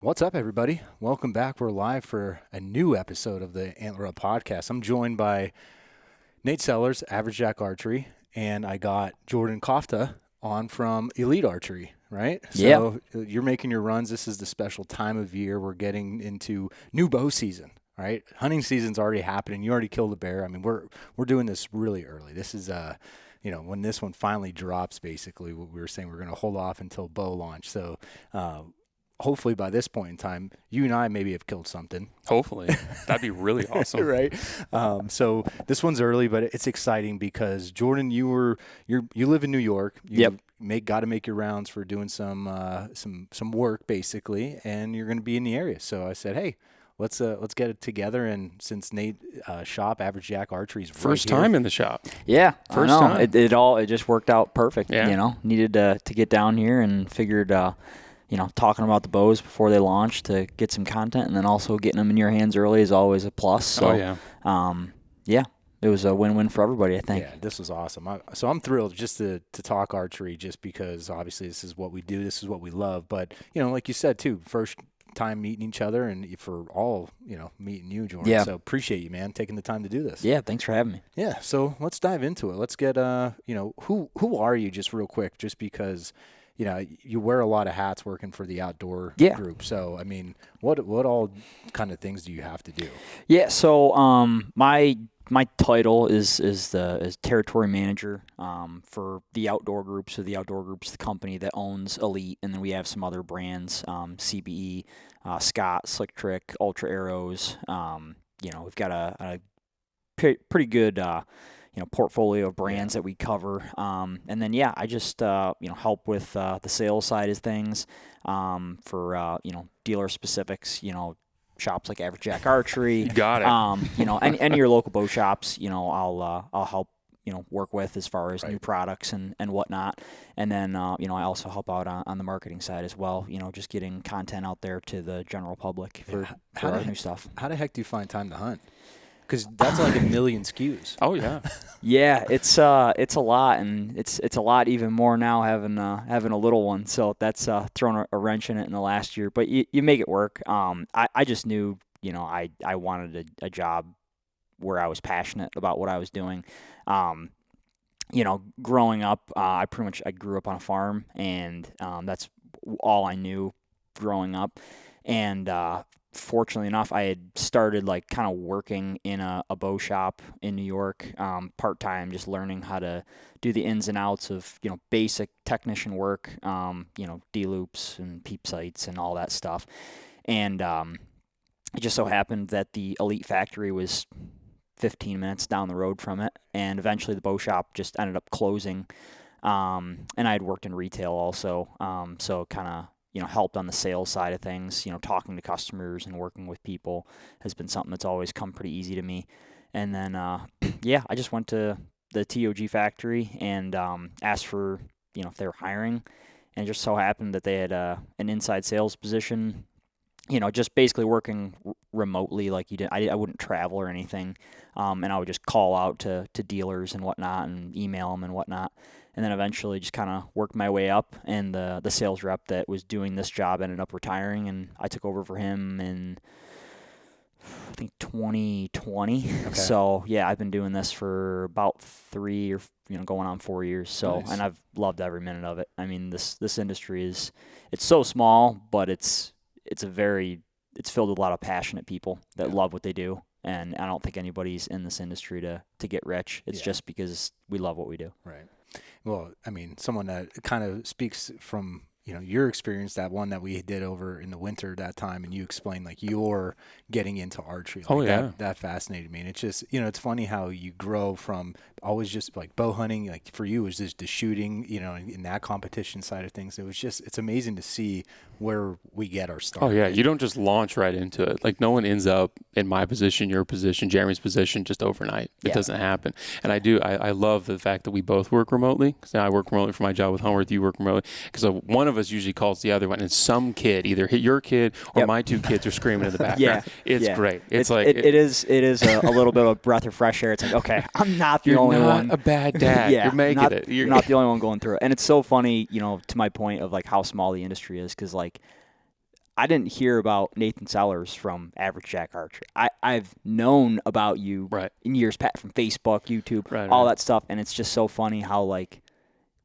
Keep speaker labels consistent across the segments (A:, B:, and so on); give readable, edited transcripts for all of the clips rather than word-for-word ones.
A: What's up, everybody? Welcome back. We're live for a new episode of the Antler Up Podcast. I'm joined by Nate Sellers, Average Jack Archery, and I got Jordan Coffta on from Elite Archery, right?
B: Yeah.
A: So you're making your runs. This is the special time of year. We're getting into new bow season, right? Hunting season's already happening. You already killed a bear. I mean, we're doing this really early. This is when this one finally drops, basically, what we were saying, we're going to hold off until bow launch. So hopefully by this point in time, you and I maybe have killed something.
C: Hopefully. That'd be really awesome.
A: Right. So this one's early, but it's exciting because Jordan, you live in New York. You got to make your rounds for doing some work basically, and you're going to be in the area. So I said, hey, let's get it together. And since Nate shop Average Jack Archery's
C: First time in the shop.
B: Yeah.
C: First time.
B: It just worked out perfect.
C: Yeah.
B: Needed to get down here and figured, talking about the bows before they launch to get some content, and then also getting them in your hands early is always a plus. So, it was a win-win for everybody, I think.
A: Yeah, this was awesome. So I'm thrilled just to talk archery, just because obviously this is what we do. This is what we love. But, like you said, too, first time meeting each other, and for all, meeting you, Jordan.
B: Yeah.
A: So appreciate you, man, taking the time to do this.
B: Yeah, thanks for having me.
A: Yeah, so let's dive into it. Let's get, who are you, just real quick, just because – you wear a lot of hats working for the outdoor group. So, I mean, what all kind of things do you have to do?
B: Yeah. So, my title is territory manager for the outdoor group. So the outdoor group's the company that owns Elite, and then we have some other brands, CBE, Scott, Slick Trick, Ultra Arrows. We've got a pretty good portfolio of brands that we cover. And then, I just, help with the sales side of things for, dealer specifics, shops like Average Jack Archery.
C: You got it.
B: Any of your local bow shops, I'll help, work with as far as new products and whatnot. And then, I also help out on the marketing side as well, just getting content out there to the general public for our new stuff.
A: How the heck do you find time to hunt? Because that's like a million SKUs.
C: Oh yeah,
B: yeah. It's a lot, and it's a lot even more now having a little one. So that's thrown a wrench in it in the last year. But you make it work. I just knew I wanted a job where I was passionate about what I was doing. Growing up, I grew up on a farm, and that's all I knew growing up, and fortunately enough, I had started kind of working in a bow shop in New York, part-time, just learning how to do the ins and outs of, basic technician work, D-loops and peep sights and all that stuff. And it just so happened that the Elite factory was 15 minutes down the road from it. And eventually the bow shop just ended up closing. And I had worked in retail also. So kind of, helped on the sales side of things, talking to customers and working with people has been something that's always come pretty easy to me. And then, I just went to the TOG factory and asked for, if they were hiring. And it just so happened that they had an inside sales position, just basically working remotely like you did. I wouldn't travel or anything. And I would just call out to dealers and whatnot and email them and whatnot. And then eventually just kind of worked my way up, and the sales rep that was doing this job ended up retiring, and I took over for him in, I think, 2020. Okay. So, I've been doing this for about 3 or, going on 4 years. So, nice. And I've loved every minute of it. I mean, this industry it's so small, but it's filled with a lot of passionate people that love what they do. And I don't think anybody's in this industry to get rich. It's just because we love what we do.
A: Right. Well, I mean, someone that kind of speaks from, your experience, that one that we did over in the winter that time, and you explained your getting into archery. That fascinated me. And it's just, it's funny how you grow from always just bow hunting, for you it was just the shooting, in that competition side of things. It's amazing to see where we get our start.
C: Oh yeah, you don't just launch right into it. No one ends up in my position, your position, Jeremy's position just overnight. It doesn't happen. And I love the fact that we both work remotely, because I work remotely for my job with Homeworth, you work remotely, because one of us usually calls the other one, and some kid, either your kid or my two kids, are screaming in the background. It's great. It
B: is a little bit of a breath of fresh air. It's okay, I'm not the only one.
C: You're not a bad dad. You're making it.
B: You're not the only one going through it. And it's so funny, to my point of how small the industry is, because I didn't hear about Nathan Sellers from Average Jack Archery. I've known about you in years past from Facebook, YouTube, all that stuff, and it's just so funny how like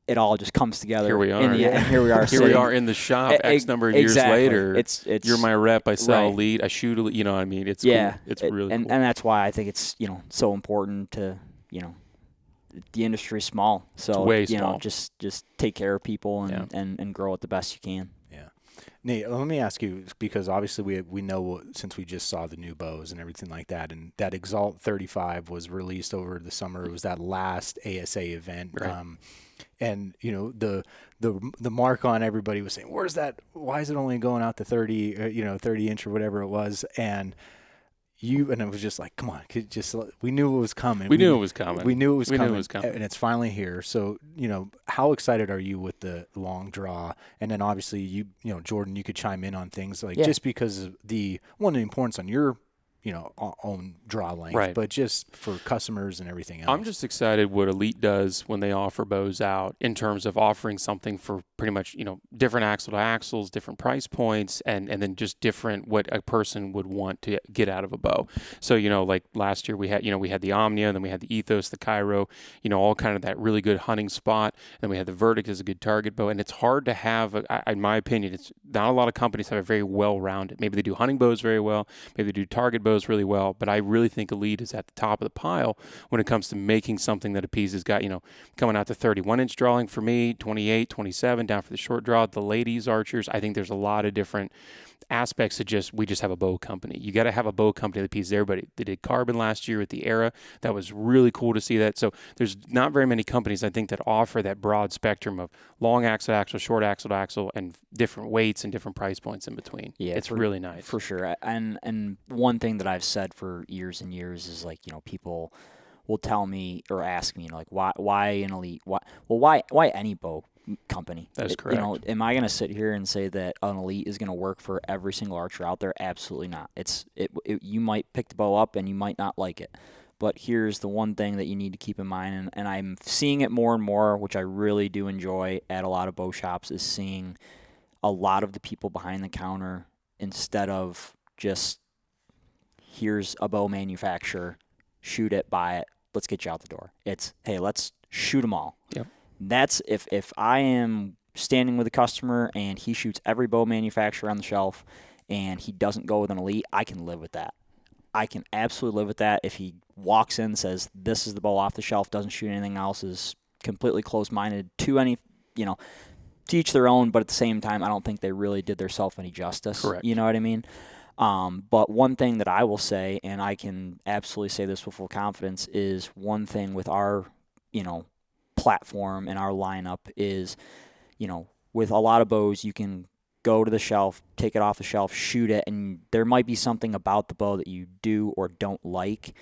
B: it all just comes together.
C: Here we are.
B: And here we are.
C: Here we are in the shop X number of years later.
B: It's
C: you're my rep. I sell Elite. I shoot Elite. You know what I mean? It's cool. It's really cool.
B: And that's why I think it's so important to the industry is small. So
C: it's way small.
B: Just take care of people and grow it the best you can.
A: Yeah. Nate, let me ask you, because obviously we know, since we just saw the new bows and everything like that, and that Exalt 35 was released over the summer. It was that last ASA event.
C: Right.
A: And the mark on everybody was saying, where's that? Why is it only going out to 30, 30 inch or whatever it was? And it was just like, come on, we knew it was coming.
C: We knew it was coming.
A: We knew it was coming. And it's finally here. So, how excited are you with the long draw? And then obviously Jordan, you could chime in on things like just because of the importance on your own draw length, but just for customers and everything else.
C: I'm just excited what Elite does when they offer bows out in terms of offering something for pretty much, different axle to axles, different price points, and then just different what a person would want to get out of a bow. So, like last year we had the Omnia, and then we had the Ethos, the Cairo, all kind of that really good hunting spot. And then we had the Verdict as a good target bow. And it's hard to have, in my opinion, it's not a lot of companies have a very well-rounded. Maybe they do hunting bows very well. Maybe they do target bows really well, but I really think Elite is at the top of the pile when it comes to making something that appeases coming out to 31-inch drawing for me, 28, 27, down for the short draw. The ladies archers, I think there's a lot of different aspects of we just have a bow company. You got to have a bow company that appeases everybody. They did Carbon last year at the Era. That was really cool to see that. So there's not very many companies, I think, that offer that broad spectrum of long axle to axle, short axle to axle, and different weights and different price points in between. Yeah, it's really nice.
B: For sure. And one thing that I've said for years and years is people will tell me or ask me, why an Elite? Why any bow company?
C: That is correct.
B: Am I going to sit here and say that an Elite is going to work for every single archer out there? Absolutely not. You might pick the bow up and you might not like it. But here's the one thing that you need to keep in mind, and I'm seeing it more and more, which I really do enjoy at a lot of bow shops, is seeing a lot of the people behind the counter, instead of just, here's a bow manufacturer, shoot it, buy it, let's get you out the door. It's, hey, let's shoot them all.
C: Yep.
B: That's if I am standing with a customer and he shoots every bow manufacturer on the shelf and he doesn't go with an Elite, I can live with that. I can absolutely live with that. If he walks in, says, this is the bow off the shelf, doesn't shoot anything else, is completely closed-minded to any, to each their own, but at the same time, I don't think they really did themselves any justice.
C: Correct.
B: You know what I mean? But one thing that I will say, and I can absolutely say this with full confidence, is one thing with our, platform and our lineup is, with a lot of bows, you can go to the shelf, take it off the shelf, shoot it, and there might be something about the bow that you do or don't like.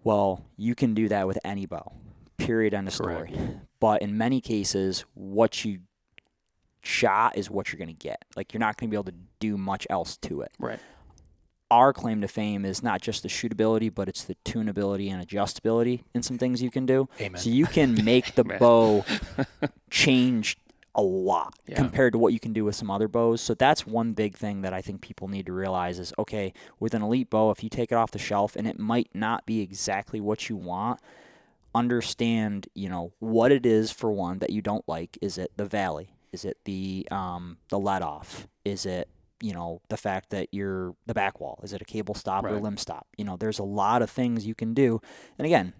B: Well, you can do that with any bow, period, end of story.
C: Correct.
B: But in many cases, what you shot is what you're going to get. You're not going to be able to do much else to it.
C: Right.
B: Our claim to fame is not just the shootability, but it's the tunability and adjustability in some things you can do.
A: Amen.
B: So you can make the bow change a lot compared to what you can do with some other bows. So that's one big thing that I think people need to realize is, okay, with an Elite bow, if you take it off the shelf and it might not be exactly what you want, understand, what it is, for one, that you don't like. Is it the valley? Is it the let off? Is it, the fact that you're the back wall? Is it a cable stop or limb stop? There's a lot of things you can do. And again,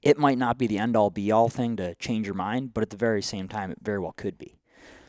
B: it might not be the end-all, be-all thing to change your mind, but at the very same time, it very well could be.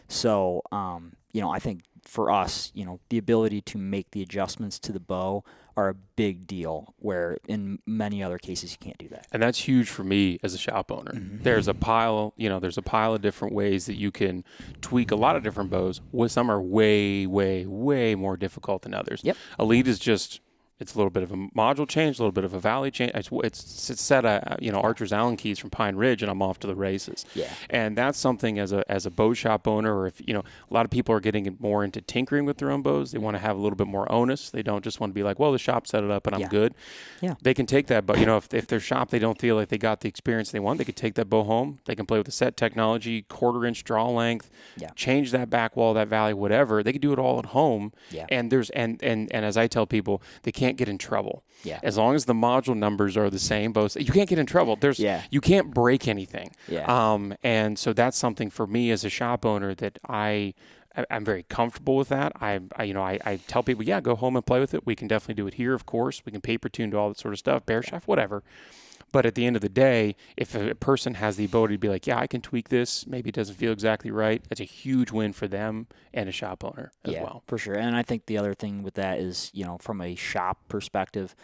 B: So, I think for us, the ability to make the adjustments to the bow are a big deal, where in many other cases you can't do that.
C: And that's huge for me as a shop owner. Mm-hmm. There's a pile of different ways that you can tweak a lot of different bows. Some are way, way, way more difficult than others.
B: Yep.
C: Elite is just It's a little bit of a module change, a little bit of a valley change. It's set archer's Allen keys from Pine Ridge, and I'm off to the races.
B: Yeah.
C: And that's something as a bow shop owner, or if, a lot of people are getting more into tinkering with their own bows. They want to have a little bit more onus. They don't just want to be like, well, the shop set it up and I'm good.
B: Yeah.
C: They can take that, but if their shop, they don't feel like they got the experience they want, they could take that bow home. They can play with the set technology, 1/4-inch draw length, change that back wall, that valley, whatever. They could do it all at home.
B: Yeah.
C: And there's and as I tell people, they can't get in trouble.
B: Yeah.
C: As long as the module numbers are the same, both, you can't get in trouble. You can't break anything.
B: Yeah.
C: And so that's something for me as a shop owner that I'm very comfortable with that. I tell people, go home and play with it. We can definitely do it here, of course. We can paper tune, do all that sort of stuff, bear shaft, whatever. But at the end of the day, if a person has the ability to be like, I can tweak this, maybe it doesn't feel exactly right, that's a huge win for them and a shop owner as well.
B: For sure. And I think the other thing with that is, from a shop perspective,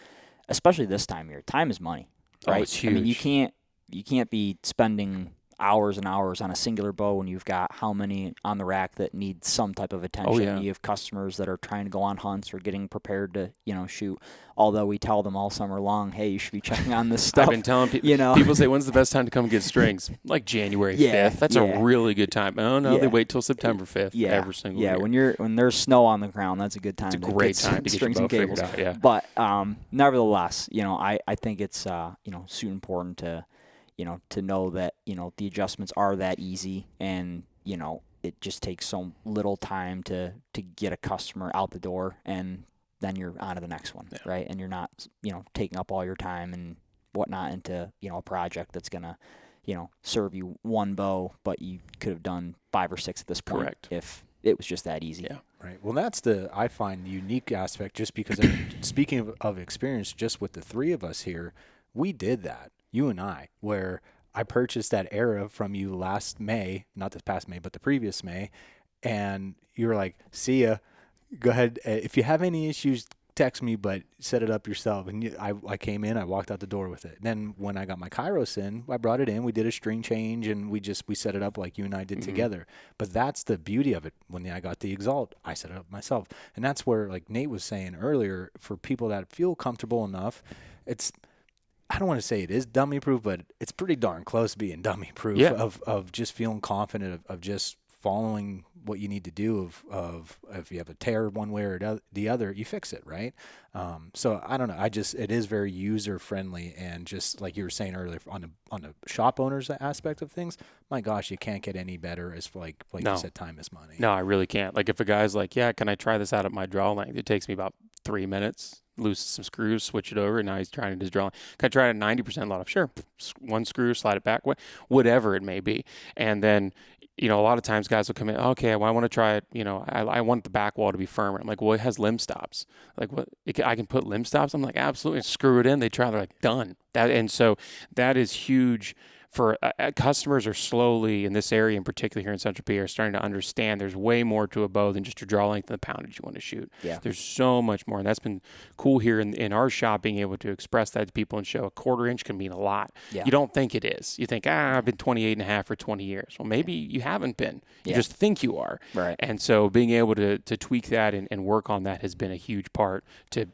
B: especially this time of year, time is money, right?
C: Oh, it's huge.
B: I mean, you can't be spending hours and hours on a singular bow when you've got how many on the rack that need some type of attention. You have customers that are trying to go on hunts or getting prepared to, shoot. Although we tell them all summer long, hey, you should be checking on this stuff.
C: I've been telling people, people say, when's the best time to come get strings? Like January 5th. That's a really good time. Oh, no, they wait till September 5th every single year.
B: When there's snow on the ground, that's a good time.
C: It's a great time to get
B: strings
C: your bow
B: and cables.
C: figured out,
B: But nevertheless, I think it's super important to know that, the adjustments are that easy, and, it just takes so little time to get a customer out the door, and then you're on to the next one, right? And you're not, taking up all your time and whatnot into, a project that's going to, serve you one bow, but you could have done 5 or 6 at this point.
C: Correct.
B: If it was just that easy.
A: Yeah. Right. Well, that's I find the unique aspect, just because speaking of experience, just with the three of us here, we did that. You and I, where I purchased that Era from you last May, not this past May, but the previous May, and you were like, see ya, go ahead. If you have any issues, text me, but set it up yourself. And I came in, I walked out the door with it. Then when I got my Kairos in, I brought it in, we did a string change, and we set it up like you and I did together. But that's the beauty of it. When I got the Exalt, I set it up myself. And that's where, like Nate was saying earlier, for people that feel comfortable enough, I don't want to say it is dummy proof, but it's pretty darn close to being dummy proof of just feeling confident of just following what you need to do of if you have a tear one way or the other, you fix it, right? So I don't know. It is very user friendly, and just like you were saying earlier, on the shop owner's aspect of things, my gosh, you can't get any better. As like you said, time is money.
C: No, I really can't. Like if a guy's like, can I try this out at my draw length? It takes me about 3 minutes. Loose some screws, switch it over, and now he's trying to his draw. Can I try it at 90% load off? Sure. One screw, slide it back, whatever it may be. And then, a lot of times guys will come in, okay, well, I want to try it, I want the back wall to be firmer. I'm like, well, it has limb stops. Like, what? I can put limb stops? I'm like, absolutely. Screw it in. They're like, done. And so that is huge. For customers are slowly, in this area in particular here in Central PA, are starting to understand there's way more to a bow than just your draw length and the poundage you want to shoot.
B: Yeah.
C: There's so much more. And that's been cool here in our shop, being able to express that to people and show a 1/4 inch can mean a lot.
B: Yeah.
C: You don't think it is. You think, I've been 28.5 for 20 years. Well, maybe you haven't been. You just think you are.
B: Right.
C: And so being able to tweak that and work on that has been a huge part to,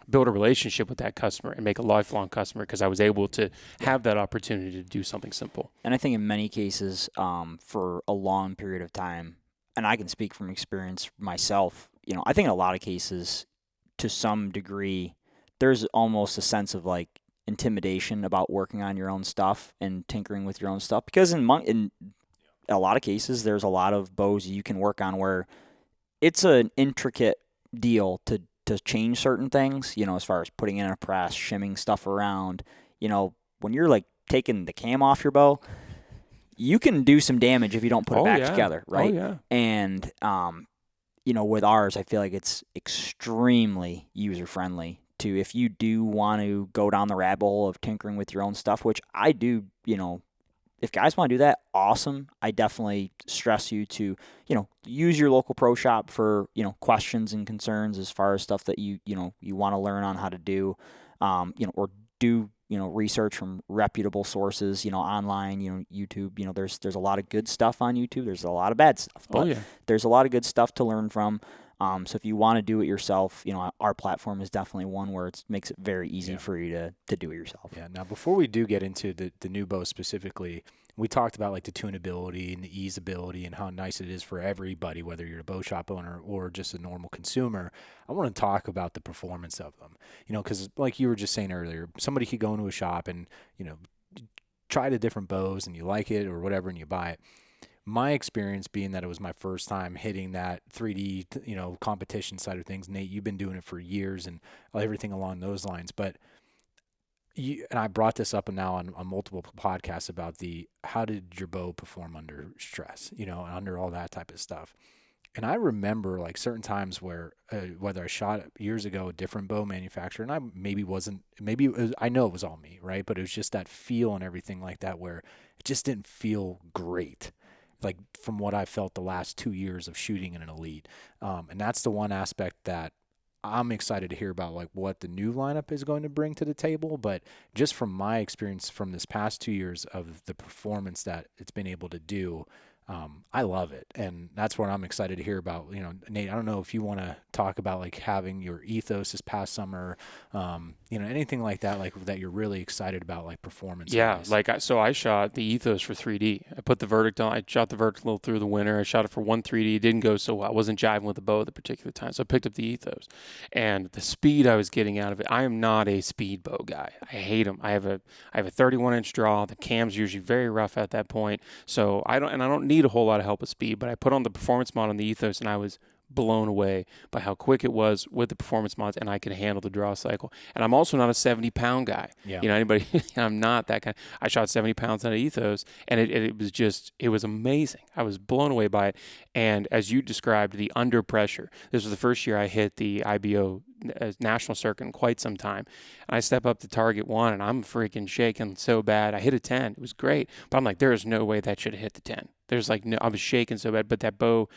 C: build a relationship with that customer and make a lifelong customer, because I was able to have that opportunity to do something simple.
B: And I think in many cases, for a long period of time, and I can speak from experience myself, I think in a lot of cases, to some degree, there's almost a sense of like intimidation about working on your own stuff and tinkering with your own stuff, because in a lot of cases, there's a lot of bows you can work on where it's an intricate deal to change certain things, as far as putting in a press, shimming stuff around. When you're like taking the cam off your bow, you can do some damage if you don't put it back together, right?
C: Oh, yeah.
B: And, with ours, I feel like it's extremely user-friendly to, if you do want to go down the rabbit hole of tinkering with your own stuff, which I do, if guys want to do that, awesome. I definitely stress you to, use your local pro shop for, questions and concerns as far as stuff that you want to learn on how to do, or do, research from reputable sources, online, YouTube. There's a lot of good stuff on YouTube. There's a lot of bad stuff, but there's a lot of good stuff to learn from. So if you want to do it yourself, our platform is definitely one where it makes it very easy for you to do it yourself.
A: Yeah. Now, before we do get into the new bow specifically, we talked about like the tunability and the easeability and how nice it is for everybody, whether you're a bow shop owner or just a normal consumer. I want to talk about the performance of them, because like you were just saying earlier, somebody could go into a shop and, try the different bows and you like it or whatever and you buy it. My experience being that it was my first time hitting that 3D, competition side of things. Nate, you've been doing it for years and everything along those lines. But and I brought this up now on multiple podcasts about how did your bow perform under stress, and under all that type of stuff. And I remember like certain times where whether I shot years ago a different bow manufacturer, and I I know it was all me, right? But it was just that feel and everything like that where it just didn't feel great. Like from what I felt the last 2 years of shooting in an Elite. And that's the one aspect that I'm excited to hear about, like what the new lineup is going to bring to the table. But just from my experience from this past 2 years of the performance that it's been able to do, I love it. And that's what I'm excited to hear about. Nate, I don't know if you want to talk about like having your ethos this past summer, anything like that, like that you're really excited about, like performance.
C: Yeah. So I shot the ethos for 3D. I put the verdict on. I shot the verdict a little through the winter. I shot it for 1 3D. It didn't go so well. I wasn't jiving with the bow at the particular time. So I picked up the ethos and the speed I was getting out of it. I am not a speed bow guy. I hate them. I have a 31-inch draw. The cam's usually very rough at that point. So I don't need a whole lot of help with speed, but I put on the performance mod on the ethos and I was blown away by how quick it was with the performance mods, and I can handle the draw cycle. And I'm also not a 70-pound guy.
A: Yeah.
C: I'm not that kind. I shot 70 pounds on an ethos, and it was amazing. I was blown away by it. And as you described, the under pressure. This was the first year I hit the IBO national circuit in quite some time. And I step up to target 1, and I'm freaking shaking so bad. I hit a 10. It was great. But I'm like, there is no way that should have hit the 10. I was shaking so bad, but that bow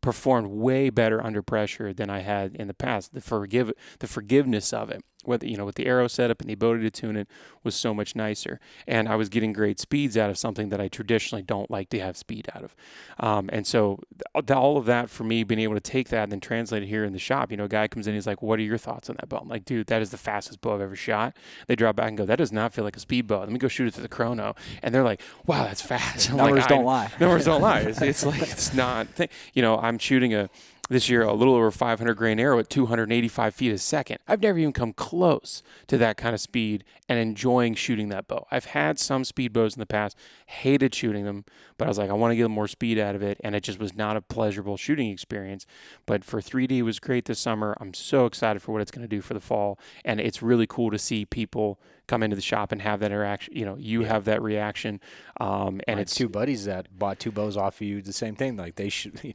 C: performed way better under pressure than I had in the past. The forgiveness of it, with the arrow setup and the ability to tune it was so much nicer. And I was getting great speeds out of something that I traditionally don't like to have speed out of. And so all of that for me, being able to take that and then translate it here in the shop, a guy comes in, he's like, what are your thoughts on that bow? I'm like, dude, that is the fastest bow I've ever shot. They drop back and go, that does not feel like a speed bow. Let me go shoot it to the chrono. And they're like, wow, that's fast.
B: Numbers don't lie.
C: Numbers don't lie. It's like, it's not, I'm shooting this year a little over 500 grain arrow at 285 feet a second. I've never even come close to that kind of speed and enjoying shooting that bow. I've had some speed bows in the past, hated shooting them, but I was like, I want to get more speed out of it, and it just was not a pleasurable shooting experience. But for 3D, it was great this summer. I'm so excited for what it's going to do for the fall, and it's really cool to see people come into the shop and have that interaction. Have that reaction. And it's
A: 2 buddies that bought 2 bows off of you. The same thing. Like they should.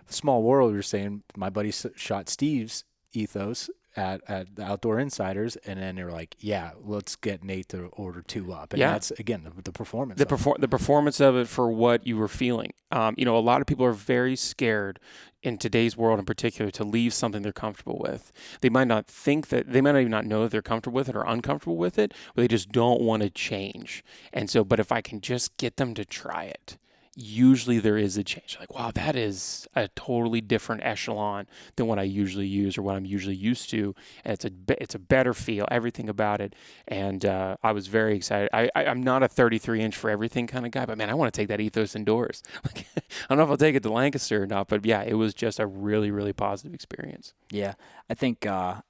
A: Small world. You're saying my buddy shot Steve's ethos at the Outdoor Insiders, and then they were like, yeah, let's get Nate to order 2 up. And that's, again, the performance.
C: The performance of it for what you were feeling. A lot of people are very scared in today's world in particular to leave something they're comfortable with. They might not even not know that they're comfortable with it or uncomfortable with it, but they just don't want to change. And so, but if I can just get them to try it, usually there is a change. Like, wow, that is a totally different echelon than what I usually use or what I'm usually used to. And it's a better feel, everything about it. And I was very excited. I'm not a 33-inch for everything kind of guy, but man, I want to take that ethos indoors. Like, I don't know if I'll take it to Lancaster or not, but yeah, it was just a really, really positive experience.
B: Yeah, I think the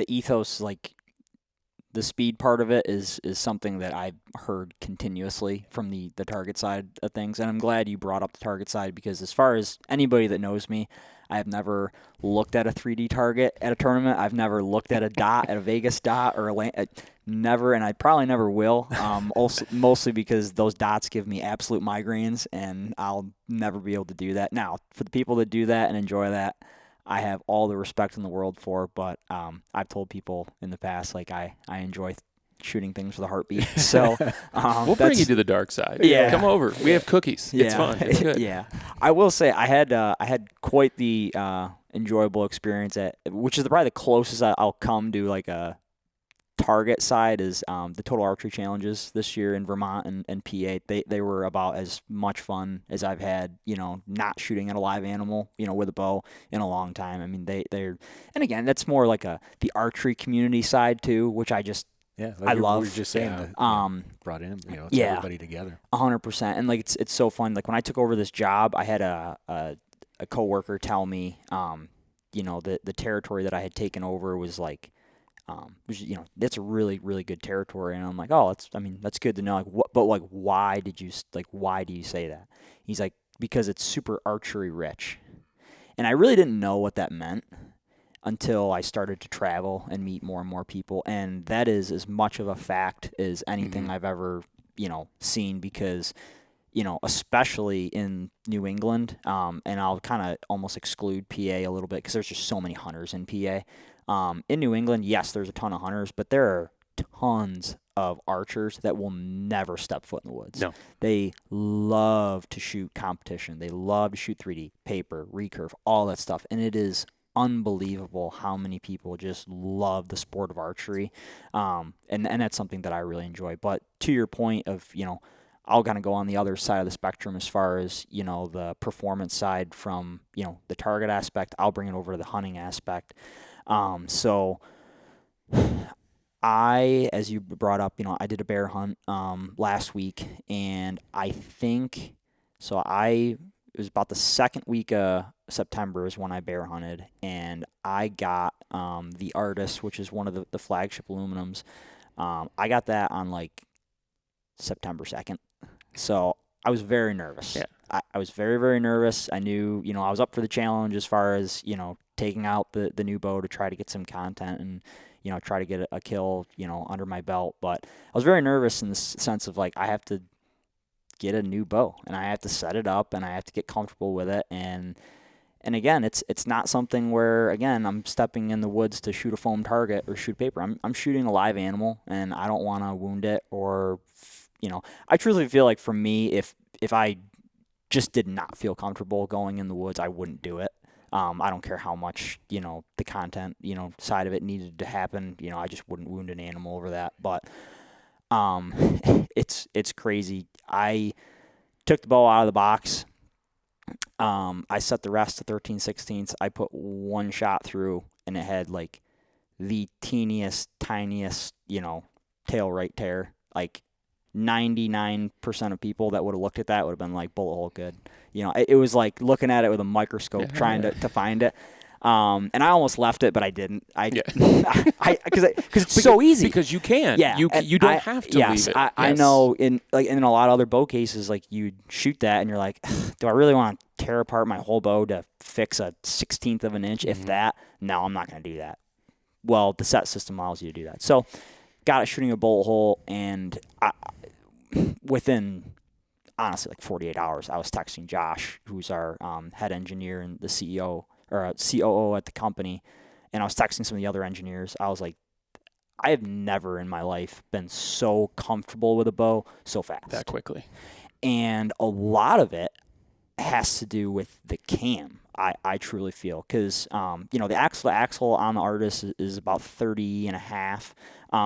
B: ethos, like, the speed part of it is something that I've heard continuously from the target side of things. And I'm glad you brought up the target side, because as far as anybody that knows me, I have never looked at a 3D target at a tournament. I've never looked at a dot, at a Vegas dot, or never, and I probably never will, also, mostly because those dots give me absolute migraines, and I'll never be able to do that. Now, for the people that do that and enjoy that, I have all the respect in the world for, but I've told people in the past, like, I enjoy shooting things with a heartbeat. So
C: we'll bring you to the dark side.
B: Yeah.
C: Come over. We have cookies.
B: Yeah.
C: It's fun. It's good.
B: Yeah. I will say I had quite the enjoyable experience which is probably the closest I'll come to like a target side is the Total Archery Challenges this year in Vermont and PA. They were about as much fun as I've had, not shooting at a live animal, with a bow in a long time. I mean, they're, and again, that's more like the archery community side too, which I just, I love.
A: We were just saying that brought in, it's everybody together.
B: 100%. And like, it's so fun. Like when I took over this job, I had a coworker tell me, the territory that I had taken over was like, that's a really, really good territory. And I'm like, oh, that's good to know. Like, why do you say that? He's like, because it's super archery rich. And I really didn't know what that meant until I started to travel and meet more and more people. And that is as much of a fact as anything I've ever, seen, because, especially in New England, and I'll kind of almost exclude PA a little bit because there's just so many hunters in PA. In New England, yes, there's a ton of hunters, but there are tons of archers that will never step foot in the woods.
C: No.
B: They love to shoot competition. They love to shoot 3D, paper, recurve, all that stuff. And it is unbelievable how many people just love the sport of archery. And that's something that I really enjoy. But to your point of, I'll kind of go on the other side of the spectrum as far as, the performance side from, the target aspect. I'll bring it over to the hunting aspect. So as you brought up, I did a bear hunt, last week, and I think, it was about the second week of September is when I bear hunted, and I got, the Artist, which is one of the flagship aluminums. I got that on like September 2nd. So I was very nervous. Yeah. I was very, very nervous. I knew, I was up for the challenge as far as, taking out the new bow to try to get some content and, try to get a kill, under my belt. But I was very nervous in the sense of like, I have to get a new bow and I have to set it up and I have to get comfortable with it. And again, it's not something where, again, I'm stepping in the woods to shoot a foam target or shoot paper. I'm shooting a live animal and I don't want to wound it or, I truly feel like for me, if I just did not feel comfortable going in the woods, I wouldn't do it. I don't care how much, the content, side of it needed to happen. I just wouldn't wound an animal over that. But it's crazy. I took the bow out of the box. I set the rest to 13/16. I put one shot through, and it had like the teeniest, tiniest, tail right tear. Like 99% of people that would have looked at that would have been like, bullet hole good. It was like looking at it with a microscope trying to find it. And I almost left it, but I didn't. Because it's so easy.
C: Because you can.
B: Yeah.
C: You don't have to leave it.
B: I know in a lot of other bow cases, like you shoot that and you're like, do I really want to tear apart my whole bow to fix a 1/16 of an inch, if that? No, I'm not going to do that. Well, the set system allows you to do that. So got it shooting a bullet hole, and within honestly like 48 hours, I was texting Josh, who's our head engineer and the CEO or COO at the company, and I was texting some of the other engineers. I was like, I have never in my life been so comfortable with a bow so fast.
C: That quickly.
B: And a lot of it has to do with the cam, I truly feel, because the axle on the Artist is about 30 and a half,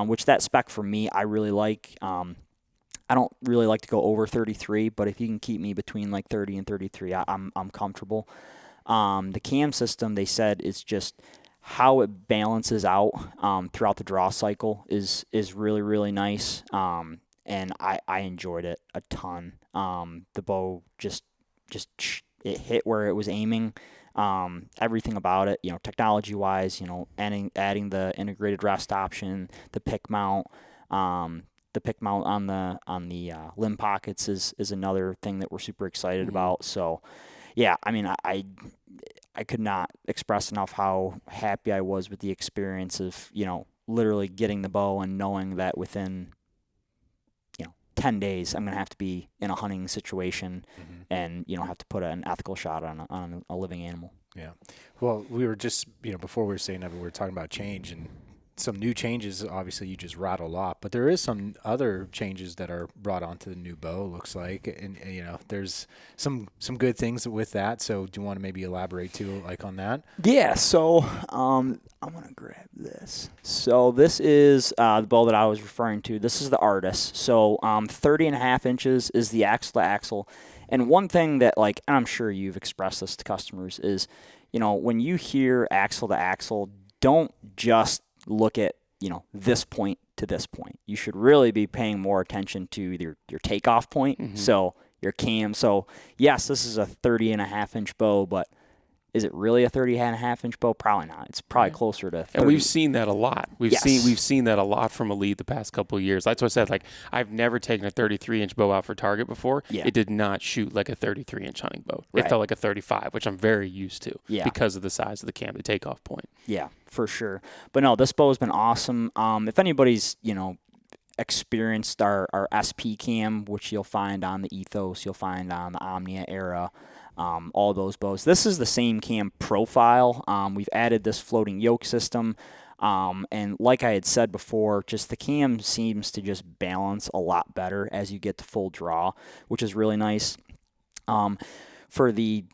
B: which that spec for me I really like. I don't really like to go over 33, but if you can keep me between like 30 and 33, I'm comfortable. The cam system, they said, is just how it balances out throughout the draw cycle is really, really nice. And I enjoyed it a ton. The bow just it hit where it was aiming. Everything about it, technology wise, adding the integrated rest option, the pick mount. The pick mount on the limb pockets is another thing that we're super excited about. So, yeah, I mean, I could not express enough how happy I was with the experience of, literally getting the bow and knowing that within, 10 days I'm going to have to be in a hunting situation and, have to put an ethical shot on a living animal.
A: Yeah. Well, we were just, before we were saying that, we were talking about change, and some new changes. Obviously, you just rattle a lot, but there is some other changes that are brought onto the new bow, looks like. And there's some good things with that. So do you want to maybe elaborate too, like on that?
B: Yeah. So I'm going to grab this. So this is the bow that I was referring to. This is the Artis. So 30.5 inches is the axle to axle. And one thing that, like, and I'm sure you've expressed this to customers is, when you hear axle to axle, don't just look at, this point to this point. You should really be paying more attention to your takeoff point. Mm-hmm. So your cam. So yes, this is a 30.5 inch bow, but is it really a 30.5 inch bow? Probably not. It's probably closer to 30.
C: And we've seen that a lot. We've seen that a lot from Elite the past couple of years. That's what I said. Like, I've never taken a 33-inch bow out for target before. Yeah. It did not shoot like a 33-inch hunting bow. Right. It felt like a 35, which I'm very used to because of the size of the cam, the takeoff point.
B: Yeah, for sure. But no, this bow has been awesome. If anybody's, experienced our SP cam, which you'll find on the Ethos, you'll find on the Omnia Era, all those bows. This is the same cam profile. We've added this floating yoke system. And like I had said before, just the cam seems to just balance a lot better as you get to full draw, which is really nice. For the,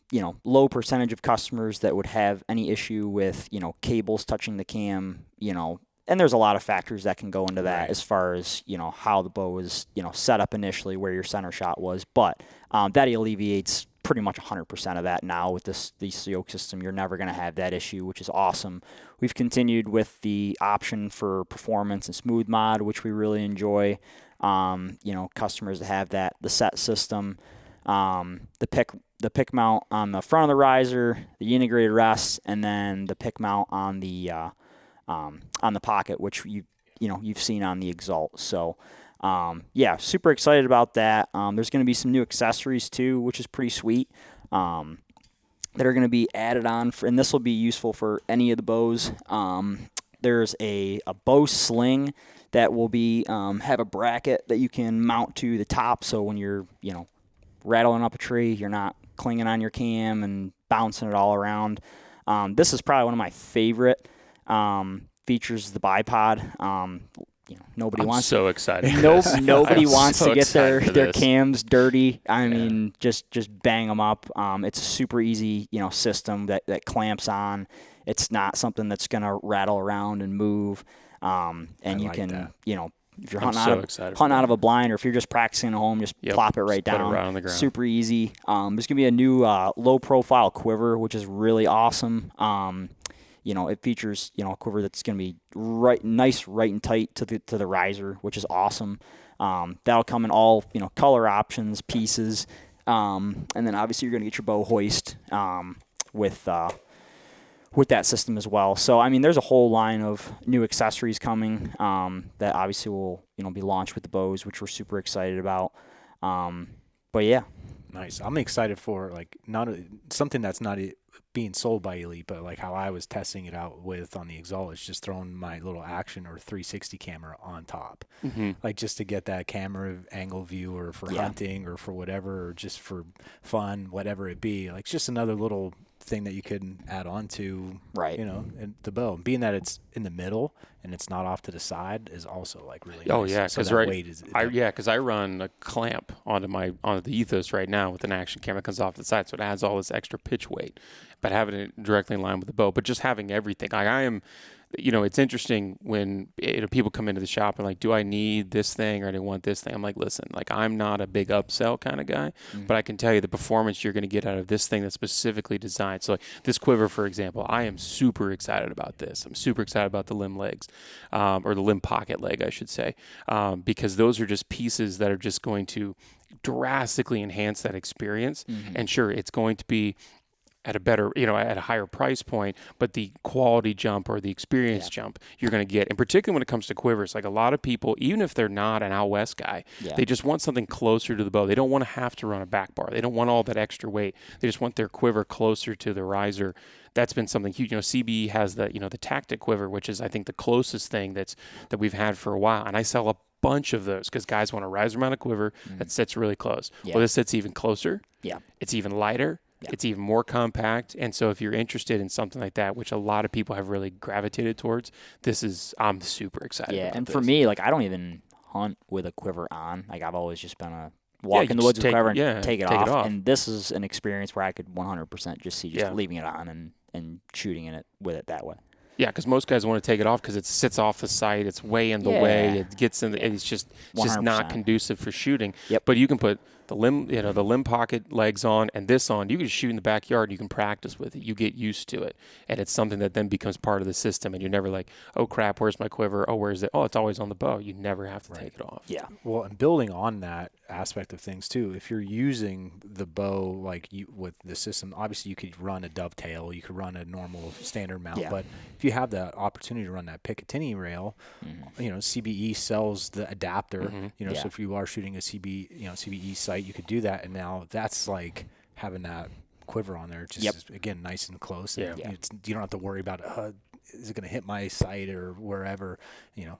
B: low percentage of customers that would have any issue with, cables touching the cam, and there's a lot of factors that can go into that as far as, how the bow is, set up initially, where your center shot was. But that alleviates pretty much 100% of that now with this yoke system. You're never going to have that issue, which is awesome. We've continued with the option for performance and smooth mod, which we really enjoy. Customers that have the set system, the pick mount on the front of the riser, the integrated rest, and then the pick mount on the pocket, which you've seen on the Exalt. So super excited about that. There's going to be some new accessories too, which is pretty sweet, that are going to be added on, and this will be useful for any of the bows. There's a bow sling that will be have a bracket that you can mount to the top, so when you're rattling up a tree, you're not clinging on your cam and bouncing it all around. This is probably one of my favorite features, the bipod. Nobody wants
C: so excited.
B: Nobody wants to get their cams dirty. I mean, just bang them up. It's a super easy, system that clamps on. It's not something that's gonna rattle around and move. And you can, that. If you're hunting out of a blind, or if you're just practicing at home, just plop it right down.
C: Put it right on the ground.
B: Super easy. There's gonna be a new low profile quiver, which is really awesome. It features, a quiver that's going to be right and tight to the riser, which is awesome. That'll come in all, color options, pieces. And then obviously you're going to get your bow hoist with that system as well. So, I mean, there's a whole line of new accessories coming that obviously will, be launched with the bows, which we're super excited about. But yeah.
A: Nice. I'm excited for something that's not being sold by Elite, but like how I was testing it out on the Exalt is just throwing my little action or 360 camera on top, like just to get that camera angle view, or for hunting, or for whatever, or just for fun, whatever it be. Like, it's just another little thing that you can add on to, and the bow. Being that it's in the middle and it's not off to the side is also like really nice.
C: Because I run a clamp onto the Ethos right now with an action camera that comes off the side, so it adds all this extra pitch weight. But having it directly in line with the bow, but just having everything. Like, I am, it's interesting when people come into the shop and like, do I need this thing or do I want this thing? I'm like, listen, like, I'm not a big upsell kind of guy, but I can tell you the performance you're going to get out of this thing that's specifically designed. So like this quiver, for example, I am super excited about this. I'm super excited about the limb legs, or the limb pocket leg, I should say, because those are just pieces that are just going to drastically enhance that experience. And sure, it's going to be at a better, at a higher price point, but the quality jump or the experience jump you're going to get, and particularly when it comes to quivers, like a lot of people, even if they're not an out west guy, they just want something closer to the bow. They don't want to have to run a back bar. They don't want all that extra weight. They just want their quiver closer to the riser. That's been something huge. CBE has the tactic quiver, which is, I think, the closest thing that we've had for a while. And I sell a bunch of those because guys want a riser mounted quiver that sits really close. Well, this sits even closer. It's even lighter.
B: Yeah.
C: It's even more compact. And so if you're interested in something like that, which a lot of people have really gravitated towards, I'm super excited about
B: and
C: this.
B: for me, like, I don't even hunt with a quiver on. Like, I've always just been a walk in the woods with a quiver and take it off. And this is an experience where I could 100% just see leaving it on and shooting in it with it that way.
C: Yeah, because most guys want to take it off because it sits off the sight. It's way in the way. It gets in. It's just not conducive for shooting.
B: Yep.
C: But you can put the limb pocket legs on and this on. You can shoot in the backyard. You can practice with it. You get used to it, and it's something that then becomes part of the system. And you're never like, oh crap, where's my quiver? Oh, where's it? Oh, it's always on the bow. You never have to take it off.
B: Yeah.
A: Well, and building on that aspect of things too, if you're using the bow with the system, obviously you could run a dovetail, you could run a normal standard mount, but if you have the opportunity to run that Picatinny rail, CBE sells the adapter, so if you are shooting a CBE sight, you could do that, and now that's like having that quiver on there, just is, again, nice and close.
C: Yeah.
A: And you don't have to worry about is it going to hit my sight or wherever,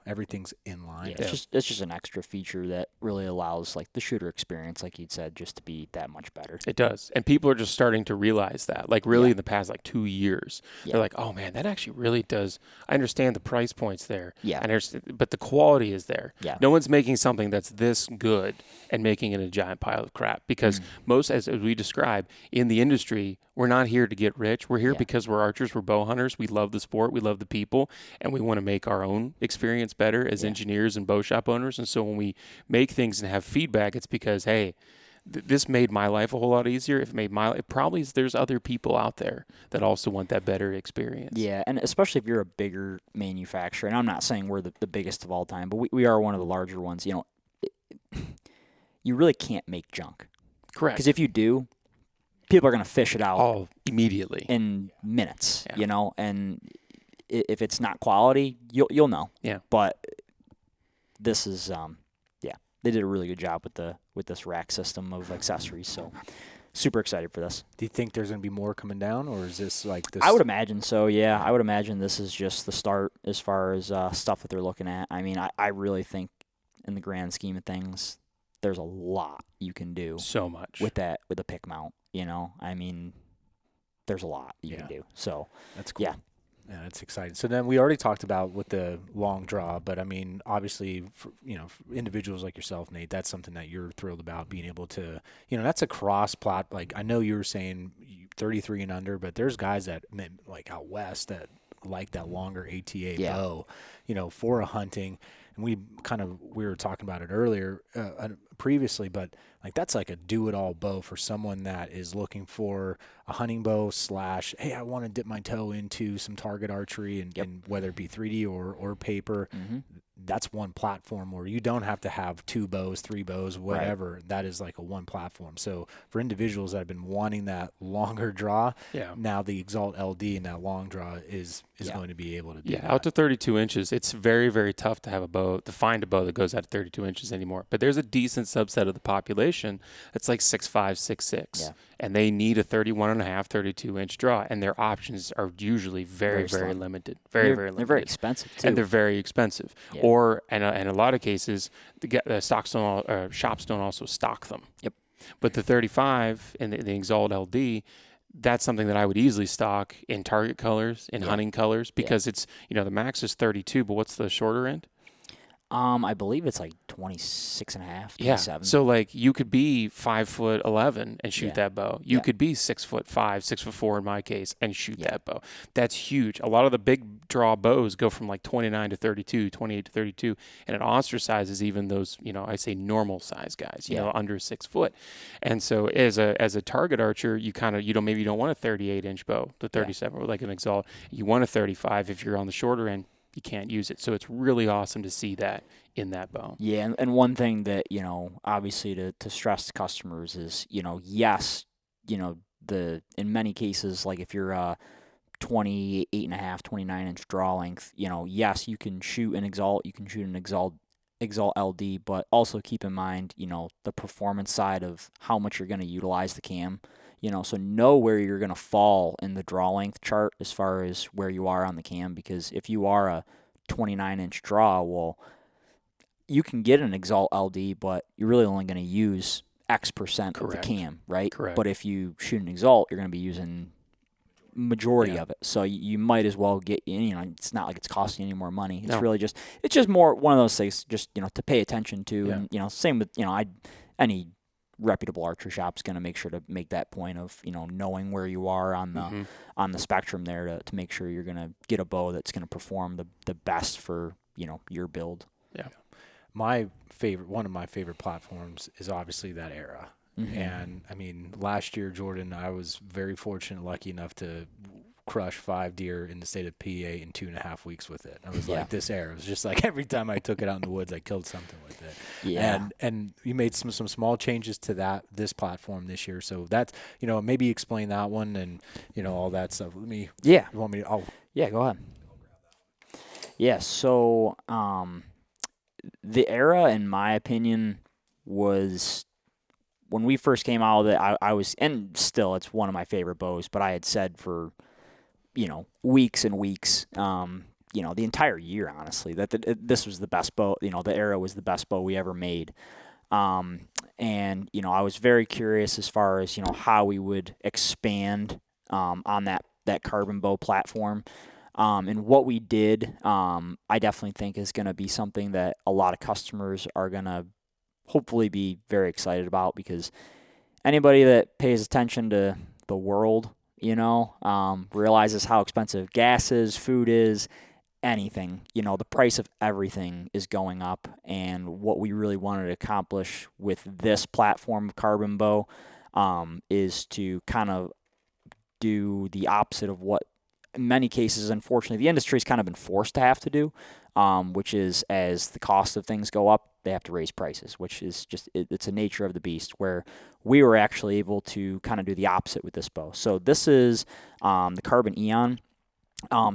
A: everything's in line.
B: Yeah, it's just an extra feature that really allows like the shooter experience, like you'd said, just to be that much better.
C: It does. And people are just starting to realize that, like really in the past, like 2 years, they're like, oh man, that actually really does. I understand the price points there.
B: Yeah.
C: But the quality is there.
B: Yeah.
C: No one's making something that's this good and making it a giant pile of crap, because most, as we describe in the industry, we're not here to get rich. We're here because we're archers, we're bow hunters. We love the sport, we love the people, and we want to make our own experience better as engineers and bow shop owners. And so when we make things and have feedback, it's because, hey, this made my life a whole lot easier. There's other people out there that also want that better experience.
B: Yeah, and especially if you're a bigger manufacturer, and I'm not saying we're the biggest of all time, but we are one of the larger ones. You really can't make junk.
C: Correct.
B: Because if you do, people are going to fish it out
C: immediately
B: in minutes, and if it's not quality, you'll know.
C: Yeah.
B: But this is, they did a really good job with this rack system of accessories. So super excited for this.
A: Do you think there's going to be more coming down, or is this like this?
B: I would imagine so. Yeah, I would imagine this is just the start as far as stuff that they're looking at. I mean, I really think in the grand scheme of things, there's a lot you can do.
C: So much
B: with a pick mount. I mean, there's a lot you can do. So
A: that's cool. Yeah, that's exciting. So then we already talked about with the long draw, but I mean, obviously, for individuals like yourself, Nate, that's something that you're thrilled about, being able to, that's a cross plot. Like, I know you were saying 33 and under, but there's guys that like out west that like that longer ATA bow, for a hunting. And we were talking about it earlier, previously, but like that's like a do-it-all bow for someone that is looking for a hunting bow / hey, I want to dip my toe into some target archery, and whether it be 3D or paper, that's one platform where you don't have to have 2 bows, 3 bows, whatever. Right. That is like a one platform. So for individuals that have been wanting that longer draw, now the Exalt LD and that long draw is going to be able to do that.
C: Out to 32 inches. It's very, very tough to find a bow that goes out to 32 inches anymore. But there's a decent subset of the population that's like 6'5", 6'6", and they need a 31.5, 32-inch draw, and their options are usually very, very limited. Very limited.
B: They're very expensive too.
C: And they're very expensive. Yeah. Or, in a lot of cases, shops don't also stock them.
B: Yep.
C: But the 35 and the Exalt LD, that's something that I would easily stock in target colors, in hunting colors, because it's, the max is 32, but what's the shorter end?
B: I believe it's like 26.5, 27.
C: Yeah. So like you could be 5'11" and shoot that bow. You could be 6'5", 6'4" in my case, and shoot that bow. That's huge. A lot of the big draw bows go from like 29 to 32, 28 to 32, and it ostracizes even those, I say normal size guys, under 6 foot. And so as a target archer, you maybe you don't want a 38-inch bow, the 37 like an Exalt. You want a 35 if you're on the shorter end. You can't use it. So it's really awesome to see that in that bow. Yeah,
B: and one thing that, obviously to stress to customers is, yes, in many cases, like if you're a 28.5, 29-inch draw length, yes, you can shoot an Exalt, you can shoot an Exalt LD, but also keep in mind, the performance side of how much you're going to utilize the cam. So know where you're going to fall in the draw length chart as far as where you are on the cam, because if you are a 29-inch draw, well, you can get an Exalt LD, but you're really only going to use X% of the cam, right?
C: Correct.
B: But if you shoot an Exalt, you're going to be using majority of it. So you might as well get, it's not like it's costing you any more money. It's really just, it's just more one of those things just, to pay attention to. And, same with, any reputable archery shop's going to make sure to make that point of, knowing where you are on the spectrum there to make sure you're going to get a bow that's going to perform the best for, your build.
A: Yeah. One of my favorite platforms is obviously that Era. And I mean, last year, Jordan, I was very fortunate, lucky enough to crush 5 deer in the state of PA in 2.5 weeks with it. I was like, this Era. It was just like every time I took it out in the woods, I killed something with it. Yeah. And you made some small changes to this platform this year. So that's, maybe explain that one and, all that stuff. You want me to,
B: yeah, go ahead. Yeah. So, the Era, in my opinion, was, when we first came out with it, I was, and still it's one of my favorite bows, but I had said for, weeks and weeks, the entire year, honestly, that this was the best bow, the Era was the best bow we ever made. And, I was very curious as far as, how we would expand on that carbon bow platform. And what we did, I definitely think is going to be something that a lot of customers are going to hopefully be very excited about, because anybody that pays attention to the world, realizes how expensive gas is, food is, anything, the price of everything is going up. And what we really wanted to accomplish with this platform of carbon bow is to kind of do the opposite of what, in many cases, unfortunately, the industry's kind of been forced to have to do, which is, as the cost of things go up, they have to raise prices, which is just, it's a nature of the beast, where we were actually able to kind of do the opposite with this bow. So this is the Carbon Eon.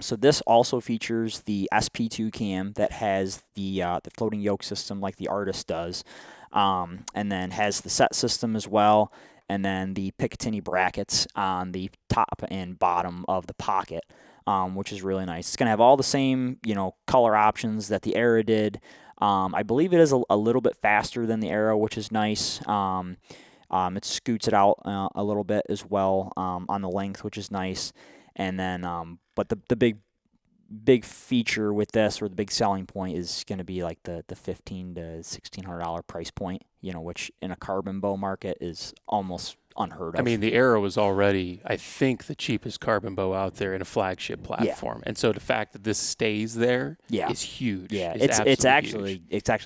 B: So this also features the SP2 cam that has the floating yoke system like the Artist does, and then has the set system as well, and then the Picatinny brackets on the top and bottom of the pocket, which is really nice. It's going to have all the same, color options that the Era did. I believe it is a little bit faster than the Era, which is nice. It scoots it out a little bit as well on the length, which is nice. And then, but the big feature with this, or the big selling point, is going to be like the $1,500 to $1,600 price point, which in a carbon bow market is almost unheard of.
C: I mean, the Era was already, I think, the cheapest carbon bow out there in a flagship platform. Yeah. And so the fact that this stays there is huge.
B: Yeah, it's actually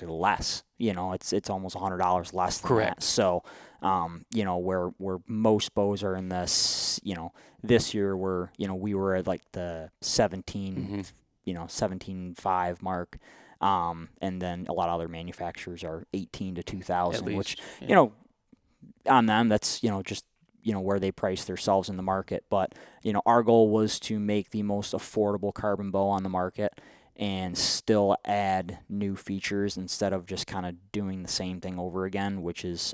B: less. It's almost $100 less than that. So, where most bows are in this, this year we were at like the 17.5 mark. And then a lot of other manufacturers are 18 to 2,000, which, on them, that's, just, where they price themselves in the market. But, our goal was to make the most affordable carbon bow on the market and still add new features instead of just kind of doing the same thing over again, which is,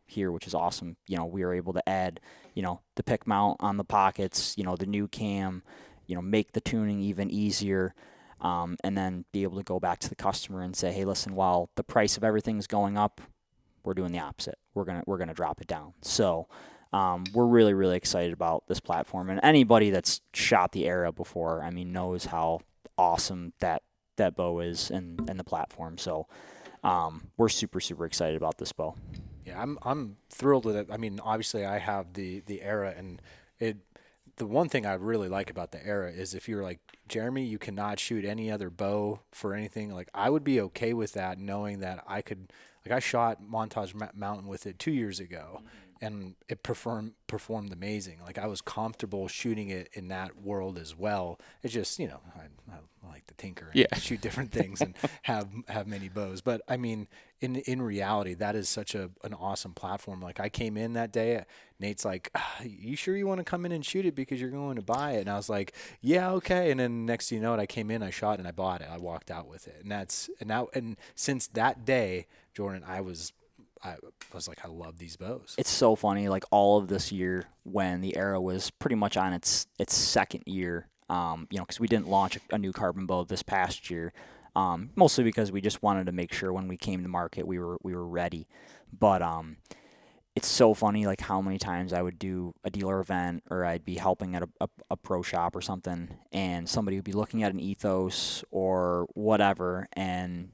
B: here, which is awesome. We were able to add, the pick mount on the pockets, the new cam, make the tuning even easier. And then be able to go back to the customer and say, hey, listen, while the price of everything's going up, we're doing the opposite. We're gonna drop it down. So we're really, really excited about this platform. And anybody that's shot the Era before, I mean, knows how awesome that bow is and the platform. So we're super, super excited about this bow.
A: Yeah, I'm thrilled with it. I mean, obviously I have the Era, and the one thing I really like about the Era is, if you're like, Jeremy, you cannot shoot any other bow for anything, like, I would be okay with that, knowing that I could, like, I shot Montage Mountain with it 2 years ago, and it performed amazing. Like, I was comfortable shooting it in that world as well. It's just, I like to tinker and shoot different things and have many bows. But I mean, in reality, that is such an awesome platform. Like, I came in that day, Nate's like, you sure you want to come in and shoot it because you're going to buy it? And I was like, yeah, okay. And then next thing you know it, I came in, I shot, and I bought it. I walked out with it. And since that day, Jordan, I was like, I love these bows.
B: It's so funny, like, all of this year, when the Era was pretty much on its second year, because we didn't launch a new carbon bow this past year. mostly because we just wanted to make sure when we came to market we were ready. But it's so funny, like how many times I would do a dealer event or I'd be helping at a pro shop or something, and somebody would be looking at an Ethos or whatever, and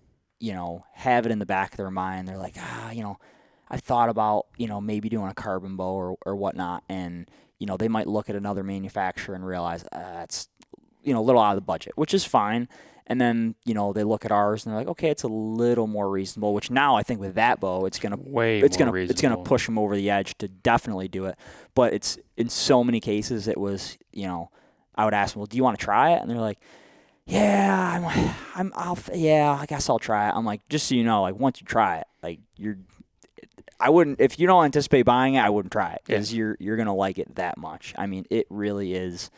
B: have it in the back of their mind. They're like, I thought about maybe doing a carbon bow or whatnot, and they might look at another manufacturer and realize it's a little out of the budget, which is fine. And then, they look at ours and they're like, okay, it's a little more reasonable, which now I think with that bow, it's going to push them over the edge to definitely do it. But it's in so many cases, it was, I would ask them, well, do you want to try it? And they're like, yeah, I guess I'll try it. I'm like, just so you know, like once you try it, like I wouldn't, if you don't anticipate buying it, I wouldn't try it because you're going to like it that much. I mean, it really is,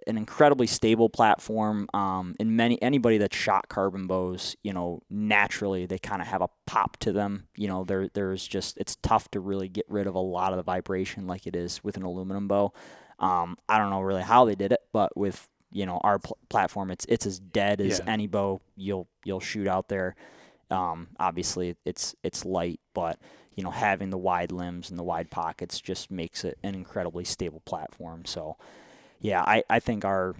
B: an incredibly stable platform. And anybody that shot carbon bows, naturally they kind of have a pop to them. There's just, it's tough to really get rid of a lot of the vibration like it is with an aluminum bow. I don't know really how they did it, but with our platform, it's as dead as any bow you'll shoot out there. Obviously it's light, but having the wide limbs and the wide pockets just makes it an incredibly stable platform. So yeah, I think our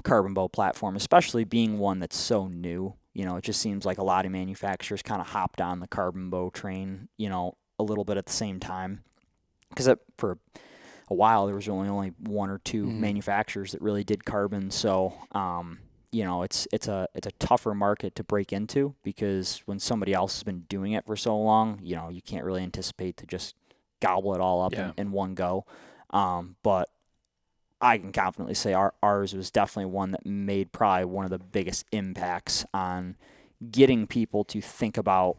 B: carbon bow platform, especially being one that's so new, it just seems like a lot of manufacturers kind of hopped on the carbon bow train, a little bit at the same time. Because for a while, there was only one or two manufacturers that really did carbon. So, it's a tougher market to break into because when somebody else has been doing it for so long, you can't really anticipate to just gobble it all up in one go. But I can confidently say ours was definitely one that made probably one of the biggest impacts on getting people to think about,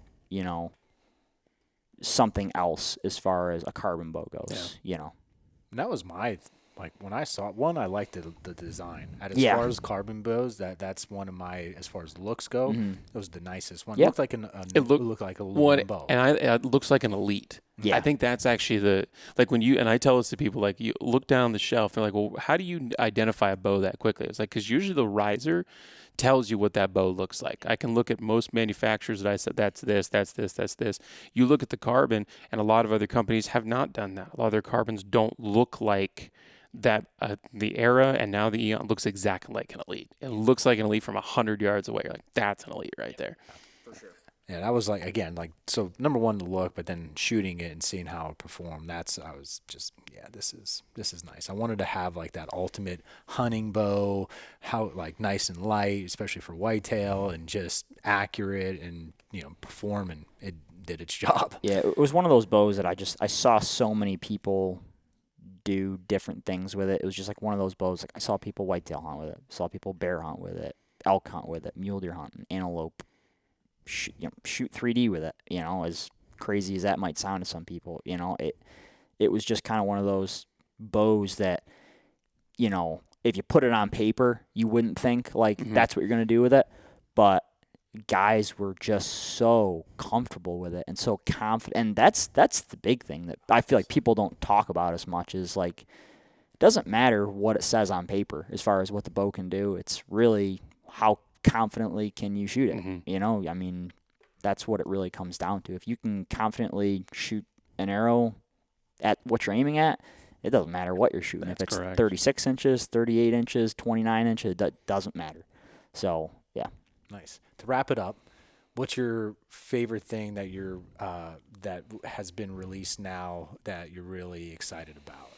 B: something else as far as a carbon bow goes, And
A: that was when I saw it, I liked the design. As far as carbon bows, that's one of my, as far as looks go, it was the nicest one. It looked like it looked like a aluminum bow.
C: And it looks like an Elite. Yeah. I think that's actually when I tell this to people, like you look down the shelf, they're like, well, how do you identify a bow that quickly? It's like, because usually the riser tells you what that bow looks like. I can look at most manufacturers that I said, that's this, that's this, that's this. You look at the carbon, and a lot of other companies have not done that. A lot of their carbons don't look like that. The Era and now the Eon looks exactly like an Elite. It looks like an Elite from 100 yards away. You're like, that's an Elite right there.
A: For sure. Yeah, that was so number one, the look, but then shooting it and seeing how it performed. I was just, this is nice. I wanted to have like that ultimate hunting bow, how like nice and light, especially for whitetail, and just accurate and perform, and it did its job.
B: Yeah, it was one of those bows that I saw so many people do different things with it. It was just like one of those bows. Like I saw people whitetail hunt with it, saw people bear hunt with it, elk hunt with it, mule deer hunt, antelope. Shoot 3D with it, as crazy as that might sound to some people. It was just kind of one of those bows that, if you put it on paper, you wouldn't think like that's what you're going to do with it. But guys were just so comfortable with it and so confident. And that's the big thing that I feel like people don't talk about as much, is like, it doesn't matter what it says on paper as far as what the bow can do. It's really how confidently can you shoot it. I mean, that's what it really comes down to. If you can confidently shoot an arrow at what you're aiming at, it doesn't matter what you're shooting. If it's correct. 36 inches, 38 inches, 29 inches, that doesn't matter. So yeah.
A: Nice. To wrap it up, what's your favorite thing that that has been released now that you're really excited about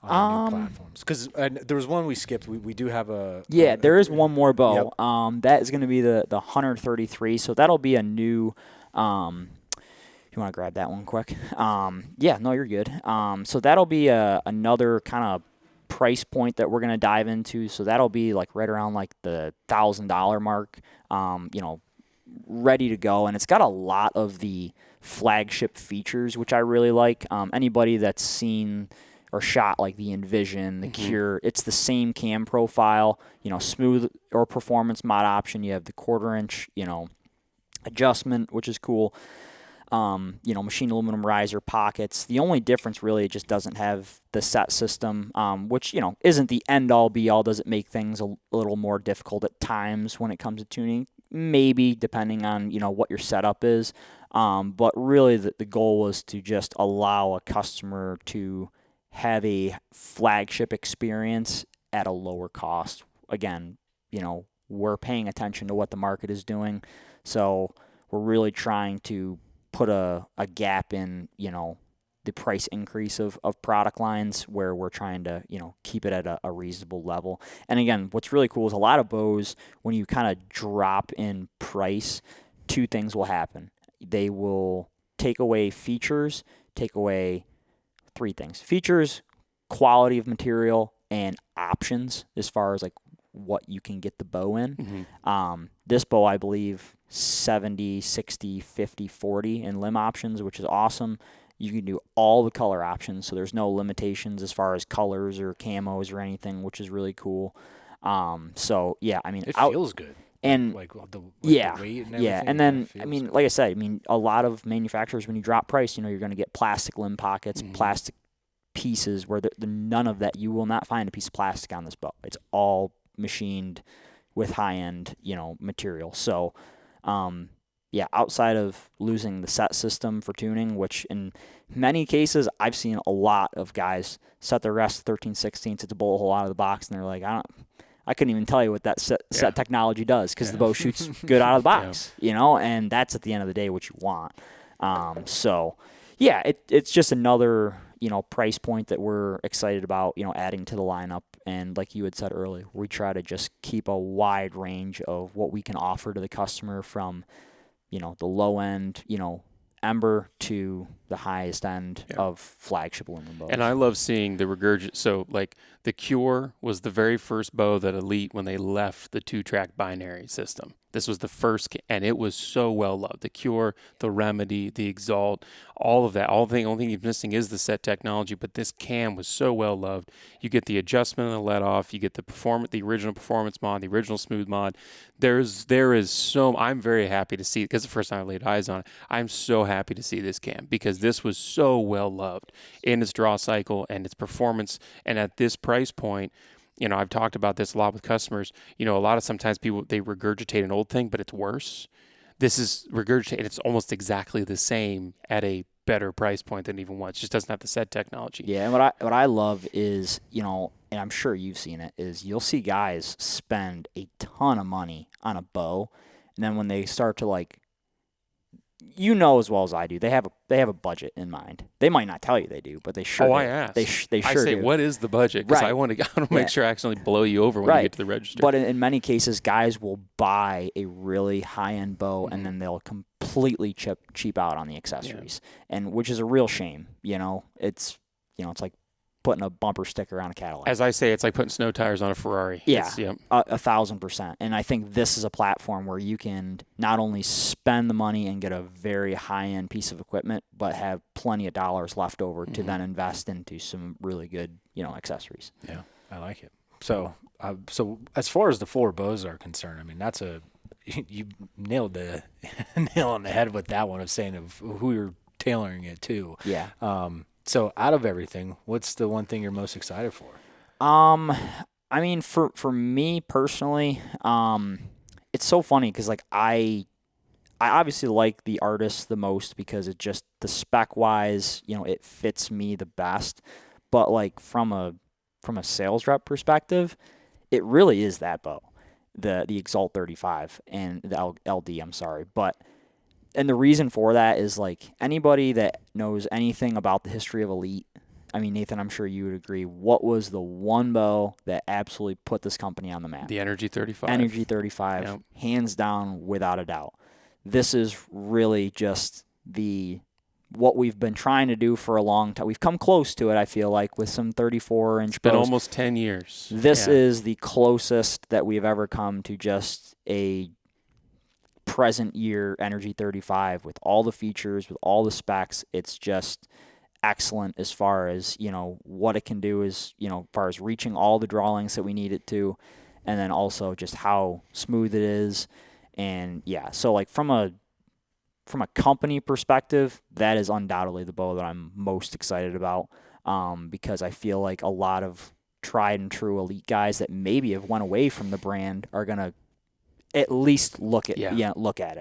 A: on new platforms? Because there was one we skipped. We do have there is one more bow. Yep.
B: That is going to be the 133. So that'll be a new. You want to grab that one quick? No, you're good. So that'll be another kind of price point that we're going to dive into. So that'll be like right around like the $1,000 mark. Ready to go, and it's got a lot of the flagship features, which I really like. Anybody that's seen or shot like the Envision, the Cure, it's the same cam profile, smooth or performance mod option. You have the 1/4 inch, adjustment, which is cool. Machined aluminum riser pockets. The only difference really, it just doesn't have the set system, which, isn't the end all be all. Does it make things a little more difficult at times when it comes to tuning? Maybe, depending on, what your setup is. But really the goal was to just allow a customer to have a flagship experience at a lower cost. Again, we're paying attention to what the market is doing. So we're really trying to put a gap in, the price increase of product lines where we're trying to, keep it at a reasonable level. And again, what's really cool is a lot of bows, when you kind of drop in price, two things will happen. They will take away features, take away three things: features, quality of material, and options as far as like what you can get the bow in. Mm-hmm. This bow, I believe, 70, 60, 50, 40 in limb options, which is awesome. You can do all the color options, so there's no limitations as far as colors or camos or anything, which is really cool. So yeah, I mean,
A: it feels good.
B: And
A: the weight and everything.
B: Yeah, and then like I said, a lot of manufacturers, when you drop price, you're going to get plastic limb pockets, mm-hmm. plastic pieces where none of that. You will not find a piece of plastic on this bow. It's all machined with high-end, material. So, outside of losing the set system for tuning, which in many cases I've seen a lot of guys set their rest 13/16, it's a bullet hole out of the box, and they're like, I couldn't even tell you what that set technology does because the bow shoots good out of the box, and that's at the end of the day what you want. It's just another, price point that we're excited about, adding to the lineup. And like you had said earlier, we try to just keep a wide range of what we can offer to the customer from, the low end, Ember to the highest end of flagship aluminum bows.
C: And I love seeing the regurgit. So, like, the Cure was the very first bow that Elite, when they left the 2-track binary system. This was the first, and it was so well loved. The Cure, the Remedy, the Exalt, all of that. Only thing you're missing is the set technology, but this cam was so well loved. You get the adjustment and the let off. You get the original performance mod, the original smooth mod. There is so. I'm very happy to see, because the first time I laid eyes on it, I'm so happy to see this cam because this was so well loved in its draw cycle and its performance, and at this price point. I've talked about this a lot with customers. Sometimes people, they regurgitate an old thing, but it's worse. This is regurgitated. It's almost exactly the same at a better price point than even once. It just doesn't have the set technology.
B: Yeah, and what I love is, and I'm sure you've seen it, is you'll see guys spend a ton of money on a bow, and then when they start to as well as I do, they have a budget in mind. They might not tell you they do, but they sure.
C: Oh,
B: do.
C: I ask.
B: They sure
C: I say,
B: do.
C: What is the budget? Because I want to make sure I accidentally blow you over when you get to the register.
B: But in many cases, guys will buy a really high-end bow, mm-hmm. and then they'll completely cheap out on the accessories, and which is a real shame. It's like putting a bumper sticker on a Cadillac.
C: As I say, it's like putting snow tires on a Ferrari.
B: Yeah, 1,000%. And I think this is a platform where you can not only spend the money and get a very high-end piece of equipment, but have plenty of dollars left over to then invest into some really good, accessories.
A: Yeah, I like it. So as far as the 4 bows are concerned, I mean, you nailed the nail on the head with that one of saying of who you're tailoring it to.
B: Yeah.
A: So out of everything, what's the one thing you're most excited for?
B: I mean, for me personally, it's so funny because I obviously like the Artist the most because it just, the spec wise, it fits me the best. But like from a sales rep perspective, it really is that bow, the Exalt 35 and the LD. I'm sorry, and the reason for that is like anybody that knows anything about the history of Elite, I mean, Nathan, I'm sure you would agree, what was the one bow that absolutely put this company on the map?
C: The Energy 35.
B: Energy 35, hands down, without a doubt. This is really just what we've been trying to do for a long time. We've come close to it, I feel like, with some 34-inch bows.
C: It's been almost 10 years.
B: This is the closest that we've ever come to just a present year Energy 35 with all the features, with all the specs. It's just excellent as far as, what it can do is, as far as reaching all the draw lengths that we need it to, and then also just how smooth it is. And yeah, so like from a from a company perspective, that is undoubtedly the bow that I'm most excited about, because I feel like a lot of tried and true elite guys that maybe have went away from the brand are going to at least look at it.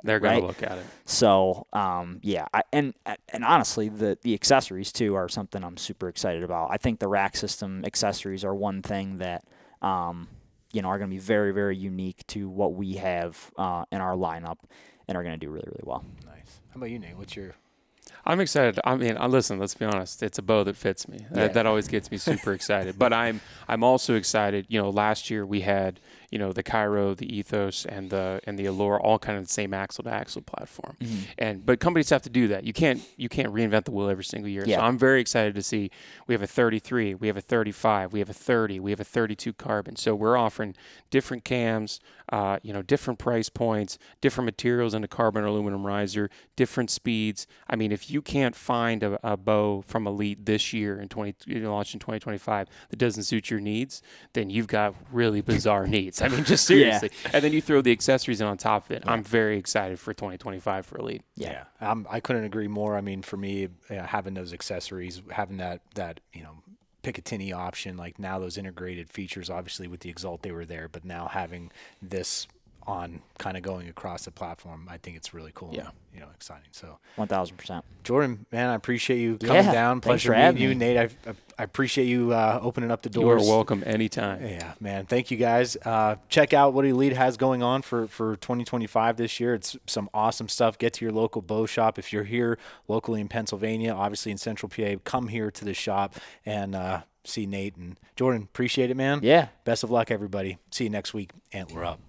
C: They're going to look at it.
B: So, and honestly, the accessories too are something I'm super excited about. I think the rack system accessories are one thing that, are going to be very, very unique to what we have in our lineup, and are going to do really, really well.
A: Nice. How about you, Nate? What's your...
C: I'm excited. I mean, listen, let's be honest. It's a bow that fits me. That always gets me super excited. But I'm also excited. Last year we had, the Cairo, the Ethos, and the Allure all kind of the same axle-to-axle platform.
B: Mm-hmm.
C: But companies have to do that. You can't reinvent the wheel every single year.
B: Yeah.
C: So I'm very excited to see we have a 33, we have a 35, we have a 30, we have a 32 carbon. So we're offering different cams, different price points, different materials in a carbon or aluminum riser, different speeds. I mean, if you can't find a bow from Elite this year in launched in 2025 that doesn't suit your needs, then you've got really bizarre needs. I mean, just seriously. Yeah. And then you throw the accessories in on top of it. Yeah. I'm very excited for 2025 for Elite.
A: Yeah. I couldn't agree more. I mean, for me, having those accessories, having that Picatinny option, like now those integrated features, obviously with the Exalt they were there, but now having this on kind of going across the platform, I think it's really cool.
B: Yeah.
A: And, exciting. So
B: 1,000%.
A: Jordan, man, I appreciate you coming down. Pleasure meeting you. Nate, I appreciate you opening up the doors.
C: You are welcome anytime.
A: Yeah, man. Thank you guys. Check out what Elite has going on for 2025 this year. It's some awesome stuff. Get to your local bow shop. If you're here locally in Pennsylvania, obviously in Central PA, come here to the shop and see Nate and Jordan. Appreciate it, man.
B: Yeah.
A: Best of luck, everybody. See you next week. Antler Up.